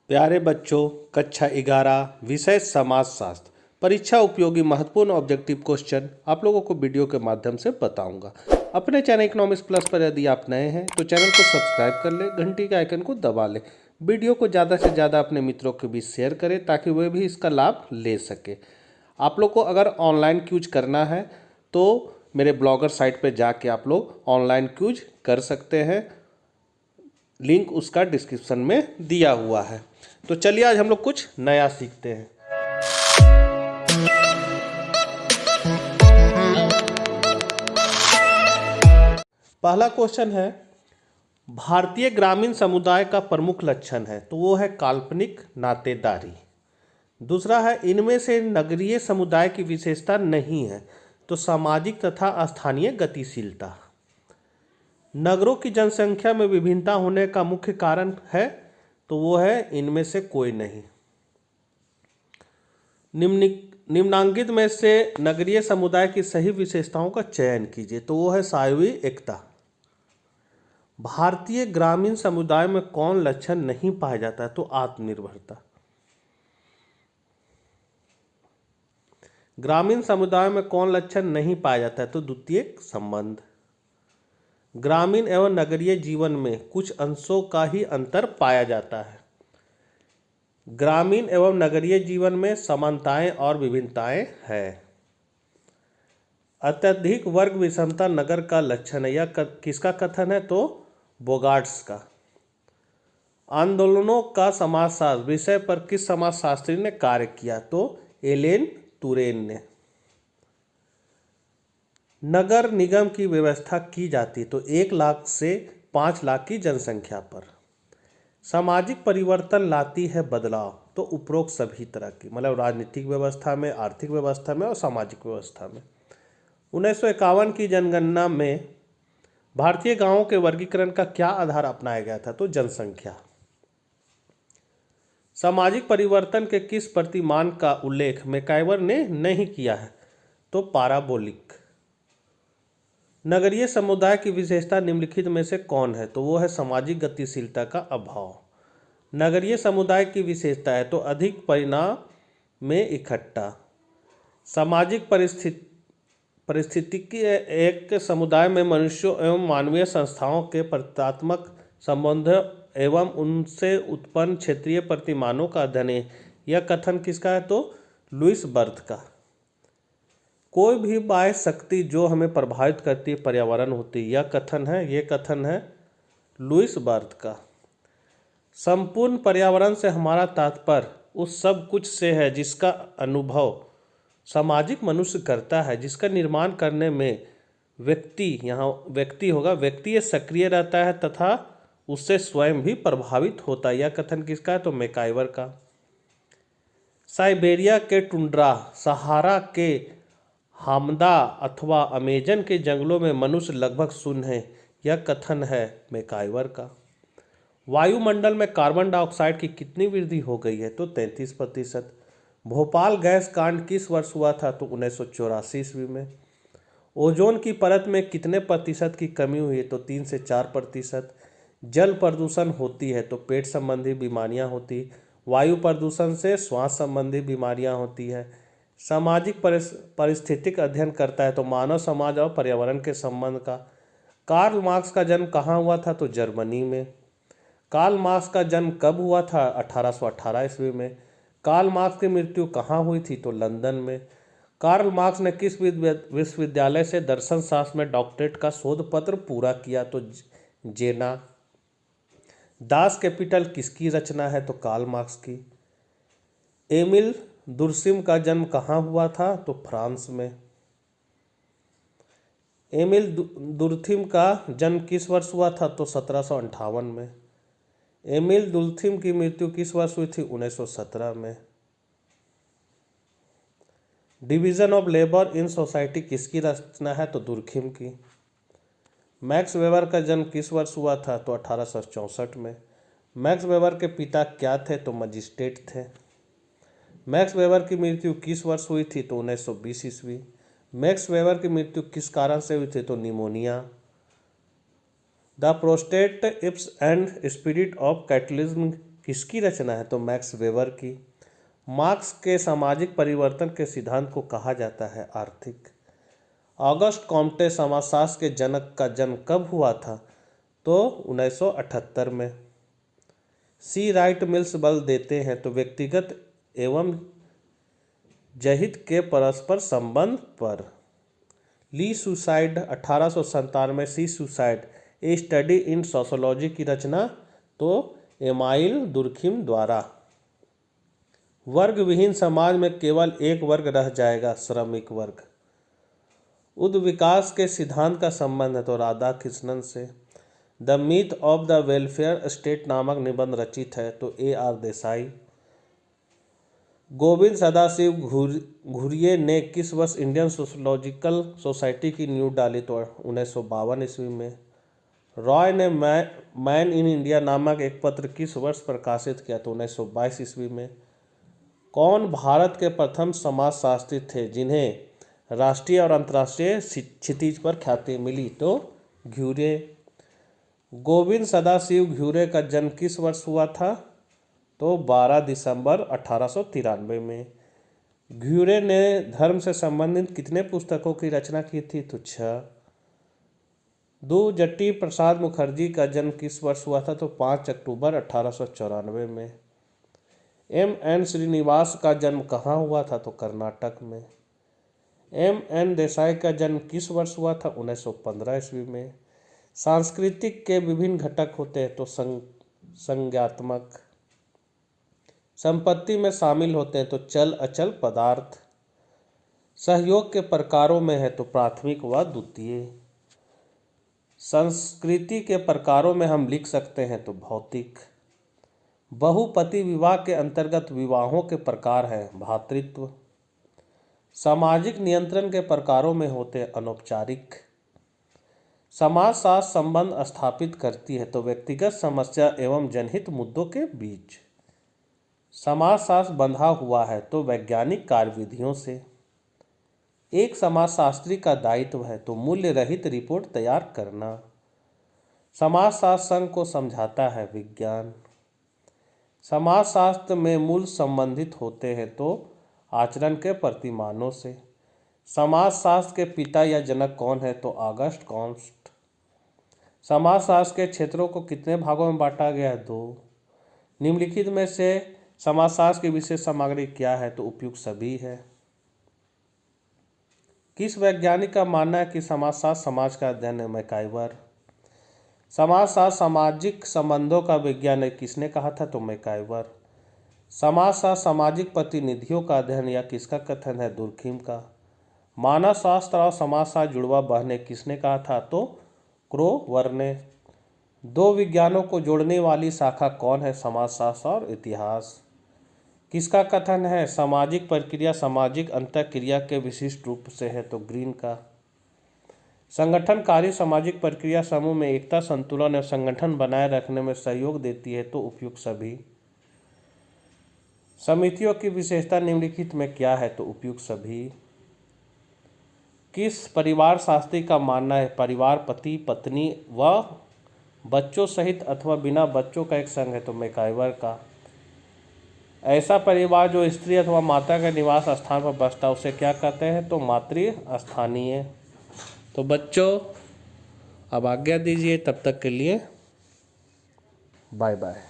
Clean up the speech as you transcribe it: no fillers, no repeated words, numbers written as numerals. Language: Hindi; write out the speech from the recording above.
प्यारे बच्चों, कक्षा 11 विषय समाजशास्त्र परीक्षा उपयोगी महत्वपूर्ण ऑब्जेक्टिव क्वेश्चन आप लोगों को वीडियो के माध्यम से बताऊंगा। अपने चैनल इकोनॉमिक्स प्लस पर यदि आप नए हैं तो चैनल को सब्सक्राइब कर ले, घंटी के आइकन को दबा ले, वीडियो को ज़्यादा से ज़्यादा अपने मित्रों के बीच शेयर करें ताकि वे भी इसका लाभ ले सके। आप लोग को अगर ऑनलाइन क्यूज करना है तो मेरे ब्लॉगर साइट पर जाके आप लोग ऑनलाइन क्यूज कर सकते हैं, लिंक उसका डिस्क्रिप्शन में दिया हुआ है। तो चलिए आज हम लोग कुछ नया सीखते हैं। पहला क्वेश्चन है, भारतीय ग्रामीण समुदाय का प्रमुख लक्षण है, तो वो है काल्पनिक नातेदारी। दूसरा है, इनमें से नगरीय समुदाय की विशेषता नहीं है, तो सामाजिक तथा स्थानीय गतिशीलता। नगरों की जनसंख्या में विभिन्नता होने का मुख्य कारण है, तो वो है इनमें से कोई नहीं। निम्नांकित में से नगरीय समुदाय की सही विशेषताओं का चयन कीजिए, तो वो है सायवी एकता। भारतीय ग्रामीण समुदाय में कौन लक्षण नहीं पाया जाता है, तो आत्मनिर्भरता। ग्रामीण समुदाय में कौन लक्षण नहीं पाया जाता है, तो द्वितीयक संबंध। ग्रामीण एवं नगरीय जीवन में कुछ अंशों का ही अंतर पाया जाता है। ग्रामीण एवं नगरीय जीवन में समानताएं और विभिन्नताएं हैं। अत्यधिक वर्ग विषमता नगर का लक्षण है, यह किसका कथन है, तो बोगार्ट्स का। आंदोलनों का समाजशास्त्र विषय पर किस समाजशास्त्री ने कार्य किया, तो एलेन तुरेन ने। नगर निगम की व्यवस्था की जाती तो 1 लाख से 5 लाख की जनसंख्या पर। सामाजिक परिवर्तन लाती है बदलाव, तो उपरोक्त सभी तरह की, मतलब राजनीतिक व्यवस्था में, आर्थिक व्यवस्था में और सामाजिक व्यवस्था में। 1951 की जनगणना में भारतीय गांवों के वर्गीकरण का क्या आधार अपनाया गया था, तो जनसंख्या। सामाजिक परिवर्तन के किस प्रतिमान का उल्लेख मैकाइवर ने नहीं किया है, तो पाराबोलिक। नगरीय समुदाय की विशेषता निम्नलिखित में से कौन है, तो वो है सामाजिक गतिशीलता का अभाव। नगरीय समुदाय की विशेषता है, तो अधिक परिणाम में इकट्ठा। सामाजिक परिस्थितिकी एक समुदाय में मनुष्यों एवं मानवीय संस्थाओं के प्रतीकात्मक संबंध एवं उनसे उत्पन्न क्षेत्रीय प्रतिमानों का अध्ययन है। यह कथन किसका है, तो लुईस बर्थ का। कोई भी बाह्य शक्ति जो हमें प्रभावित करती है पर्यावरण होती है, ये कथन है लुईस बर्थ का। संपूर्ण पर्यावरण से हमारा तात्पर्य उस सब कुछ से है जिसका अनुभव सामाजिक मनुष्य करता है, जिसका निर्माण करने में व्यक्ति सक्रिय रहता है तथा उससे स्वयं भी प्रभावित होता है। यह कथन किसका है, तो मैकाइवर का। साइबेरिया के टुंड्रा, सहारा के हामदा अथवा अमेजन के जंगलों में मनुष्य लगभग शून्य है, यह कथन है मैकाइवर का। वायुमंडल में कार्बन डाइऑक्साइड की कितनी वृद्धि हो गई है, तो 33%। भोपाल गैस कांड किस वर्ष हुआ था, तो 1984 ईस्वी में। ओजोन की परत में कितने प्रतिशत की कमी हुई है, तो 3 से 4%। जल प्रदूषण होती है तो पेट संबंधी बीमारियां होती, वायु प्रदूषण से श्वास संबंधी बीमारियां होती है। सामाजिक परिस्थितिक अध्ययन करता है, तो मानव समाज और पर्यावरण के संबंध का। कार्ल मार्क्स का जन्म कहाँ हुआ था, तो जर्मनी में। कार्ल मार्क्स का जन्म कब हुआ था, 1818 ईस्वी में। कार्ल मार्क्स की मृत्यु कहाँ हुई थी, तो लंदन में। कार्ल मार्क्स ने किस विश्वविद्यालय से दर्शन शास्त्र में डॉक्टरेट का शोध पत्र पूरा किया, तो जेना। दास कैपिटल किसकी रचना है, तो कार्ल मार्क्स की। एमिल दुर्सिम का जन्म कहाँ हुआ था, तो फ्रांस में। एमिल दुर्थिम का जन्म किस वर्ष हुआ था, तो 1758 में। एमिल दुर्थिम की मृत्यु किस वर्ष हुई थी, 1917 में। Division of labour in society किसकी रचना है, तो दुर्खिम की। मैक्स वेबर का जन्म किस वर्ष हुआ था, तो 1864 में। मैक्स वेबर के पिता क्या थे, तो मजिस्ट्रेट थे। मैक्स वेबर की मृत्यु किस वर्ष हुई थी, तो 1920 ईस्वी। मैक्स वेबर की मृत्यु किस कारण से हुई थी, तो निमोनिया। द प्रोस्टेट इप्स एंड स्पिरिट ऑफ कैटलिज्म किसकी रचना है? तो मैक्स वेबर की। मार्क्स के सामाजिक परिवर्तन के सिद्धांत को कहा जाता है आर्थिक। ऑगस्ट कॉम्टे समाजशास्त्र के जनक का जन्म कब हुआ था? तो 1978 में। सी राइट मिल्स बल देते हैं तो व्यक्तिगत एवं जहित के परस्पर संबंध पर। ली सुसाइड 1897 सी suicide A study in sociology की रचना तो एमाइल दुर्खिम द्वारा। वर्ग विहीन समाज में केवल एक वर्ग रह जाएगा, श्रमिक वर्ग। उद्विकास के सिद्धांत का संबंध है तो राधा कृष्णन से। The myth of the welfare state नामक निबंध रचित है तो A.R. देसाई। गोविंद सदाशिव घुरिये ने किस वर्ष इंडियन सोशोलॉजिकल सोसाइटी की नींव डाली? तो 1952 ईस्वी में। रॉय ने मैन इन इंडिया नामक एक पत्र किस वर्ष प्रकाशित किया? तो 1922 ईस्वी में। कौन भारत के प्रथम समाजशास्त्री थे जिन्हें राष्ट्रीय और अंतर्राष्ट्रीय क्षितिज पर ख्याति मिली? तो घुरे। गोविंद सदाशिव घुरे का जन्म किस वर्ष हुआ था? तो 12 दिसंबर 1893 में। घुरे ने धर्म से संबंधित कितने पुस्तकों की रचना की थी? तो 6। दो जट्टी प्रसाद मुखर्जी का जन्म किस वर्ष हुआ था? तो 5 अक्टूबर 1894 में। M.N. श्रीनिवास का जन्म कहाँ हुआ था? तो कर्नाटक में। M.N. देसाई का जन्म किस वर्ष हुआ था? 1915 ईस्वी में। सांस्कृतिक के विभिन्न घटक होते हैं तो संज्ञात्मक। संपत्ति में शामिल होते हैं तो चल अचल पदार्थ। सहयोग के प्रकारों में है तो प्राथमिक व द्वितीय। संस्कृति के प्रकारों में हम लिख सकते हैं तो भौतिक। बहुपति विवाह के अंतर्गत विवाहों के प्रकार हैं भातृत्व। सामाजिक नियंत्रण के प्रकारों में होते हैं अनौपचारिक। समाजशास्त्र संबंध स्थापित करती है तो व्यक्तिगत समस्या एवं जनहित मुद्दों के बीच। समाजशास्त्र बंधा हुआ है तो वैज्ञानिक कार्यविधियों से। एक समाजशास्त्री का दायित्व है तो मूल्य रहित रिपोर्ट तैयार करना। समाजशास्त्र संघ को समझाता है विज्ञान। समाजशास्त्र में मूल संबंधित होते हैं तो आचरण के प्रतिमानों से। समाजशास्त्र के पिता या जनक कौन है? तो ऑगस्ट कॉम्टे। समाजशास्त्र के क्षेत्रों को कितने भागों में बांटा गया है? 2। निम्नलिखित में से समाजशास्त्र की विशेष सामग्री क्या है? तो उपयुक्त सभी है। किस वैज्ञानिक का मानना है कि समाजशास्त्र समाज का अध्ययन है? मैकाइवर। समाजशास्त्र सामाजिक संबंधों का विज्ञान है, किसने कहा था? तो मैकाइवर। समाजशास्त्र सामाजिक प्रतिनिधियों का अध्ययन या किसका कथन है? दुर्खिम का। मानव शास्त्र और समाजशास्त्र जुड़वा बहने, किसने कहा था? तो क्रोवर ने। दो विज्ञानों को जोड़ने वाली शाखा कौन है? समाजशास्त्र और इतिहास। किसका कथन है? सामाजिक प्रक्रिया सामाजिक अंतःक्रिया के विशिष्ट रूप से है तो ग्रीन का। संगठनकारी सामाजिक प्रक्रिया समूह में एकता संतुलन और संगठन बनाए रखने में सहयोग देती है तो उपयुक्त सभी। समितियों की विशेषता निम्नलिखित में क्या है? तो उपयुक्त सभी। किस परिवार शास्त्री का मानना है परिवार पति पत्नी व बच्चों सहित अथवा बिना बच्चों का एक संघ है? तो मैकाइवर का। ऐसा परिवार जो स्त्री अथवा माता के निवास स्थान पर बसता है उसे क्या कहते हैं? तो मातृ स्थानीय। तो बच्चों अब आज्ञा दीजिए, तब तक के लिए बाय बाय।